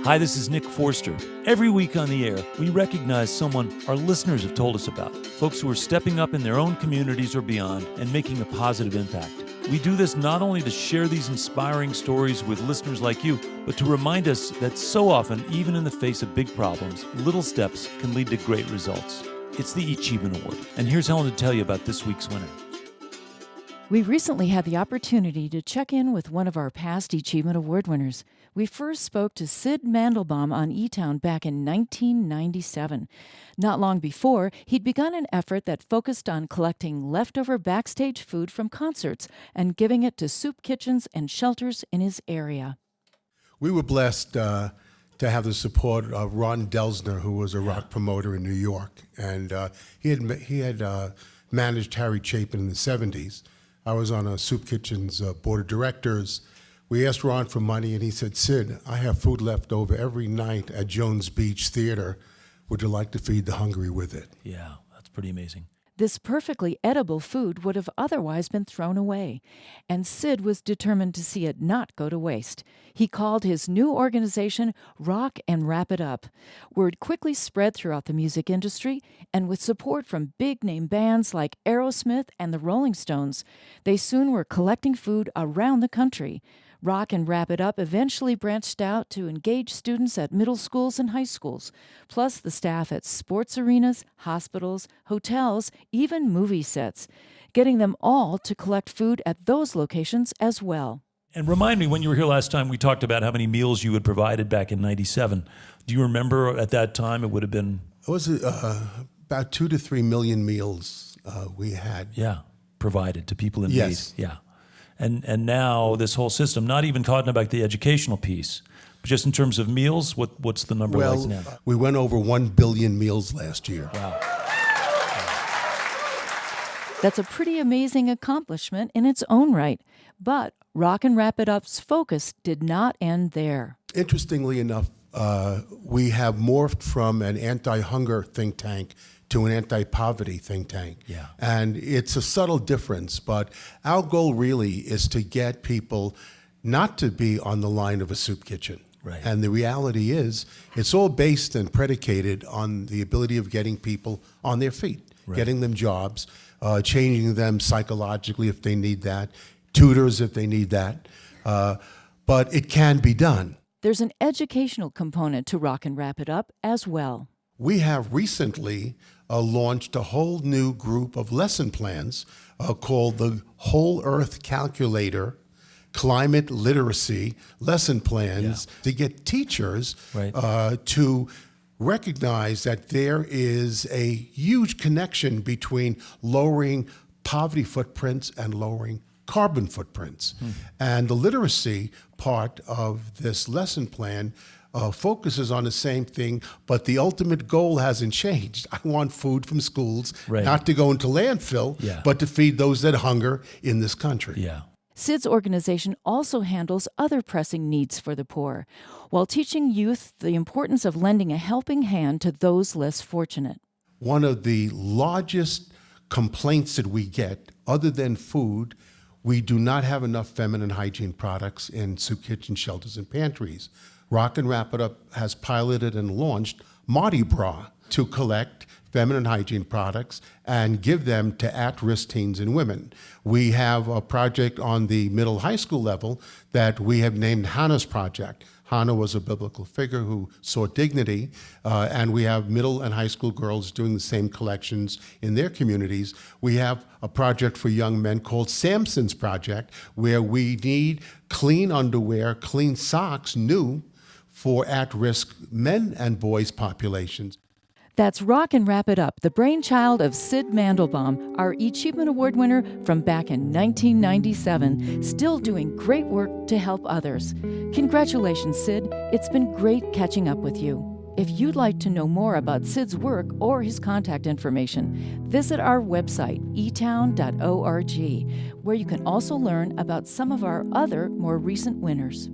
Hi, this is Nick Forster. Every week on the air, we recognize someone our listeners have told us about, folks who are stepping up in their own communities or beyond and making a positive impact. We do this not only to share these inspiring stories with listeners like you, but to remind us that so often, even in the face of big problems, little steps can lead to great results. It's the eAchievement Award, and here's Helen to tell you about this week's winner. We recently had the opportunity to check in with one of our past eAchievement Award winners. We first spoke to Syd Mandelbaum on eTown back in 1997. Not long before, he'd begun an effort that focused on collecting leftover backstage food from concerts and giving it to soup kitchens and shelters in his area. We were blessed to have the support of Ron Delsner, who was a rock promoter in New York, and he had managed Harry Chapin in the 70s. I was on a soup kitchen's board of directors. We asked Ron for money, and he said, "Syd, I have food left over every night at Jones Beach Theater. Would you like to feed the hungry with it?" Yeah, that's pretty amazing. This perfectly edible food would have otherwise been thrown away, and Syd was determined to see it not go to waste. He called his new organization Rock and Wrap It Up. Word quickly spread throughout the music industry, and with support from big-name bands like Aerosmith and the Rolling Stones, they soon were collecting food around the country. Rock and Wrap It Up eventually branched out to engage students at middle schools and high schools, plus the staff at sports arenas, hospitals, hotels, even movie sets, getting them all to collect food at those locations as well. And remind me, when you were here last time, we talked about how many meals you had provided back in 97. Do you remember at that time it would have been? It was about 2 to 3 million meals we had. Yeah, provided to people in Yes. need. Yeah. And now this whole system, not even talking about the educational piece, but just in terms of meals, what's the number like now? We went over 1 billion meals last year. Wow. That's a pretty amazing accomplishment in its own right. But Rock and Wrap It Up's focus did not end there. Interestingly enough, we have morphed from an anti-hunger think tank to an anti-poverty think tank. Yeah. And it's a subtle difference, but our goal really is to get people not to be on the line of a soup kitchen. Right. And the reality is, it's all based and predicated on the ability of getting people on their feet, Right. getting them jobs, changing them psychologically if they need that, tutors if they need that. But it can be done. There's an educational component to Rock and Wrap It Up as well. We have recently launched a whole new group of lesson plans called the Whole Earth Calculator Climate Literacy Lesson Plans to get teachers Right. to recognize that there is a huge connection between lowering poverty footprints and lowering carbon footprints. And the literacy part of this lesson plan focuses on the same thing, but the ultimate goal hasn't changed. I want food from schools, Right. not to go into landfill, Yeah. but to feed those that hunger in this country. Yeah. Syd's organization also handles other pressing needs for the poor, while teaching youth the importance of lending a helping hand to those less fortunate. One of the largest complaints that we get, other than food, we do not have enough feminine hygiene products in soup kitchen shelters and pantries. Rock and Wrap It Up has piloted and launched Mardi Bra to collect feminine hygiene products and give them to at-risk teens and women. We have a project on the middle high school level that we have named Hannah's Project. Hannah was a biblical figure who sought dignity, and we have middle and high school girls doing the same collections in their communities. We have a project for young men called Samson's Project, where we need clean underwear, clean socks, new, for at-risk men and boys populations. That's Rock and Wrap It Up, the brainchild of Syd Mandelbaum, our eAchievement Award winner from back in 1997, still doing great work to help others. Congratulations, Syd. It's been great catching up with you. If you'd like to know more about Syd's work or his contact information, visit our website, eTown.org, where you can also learn about some of our other more recent winners.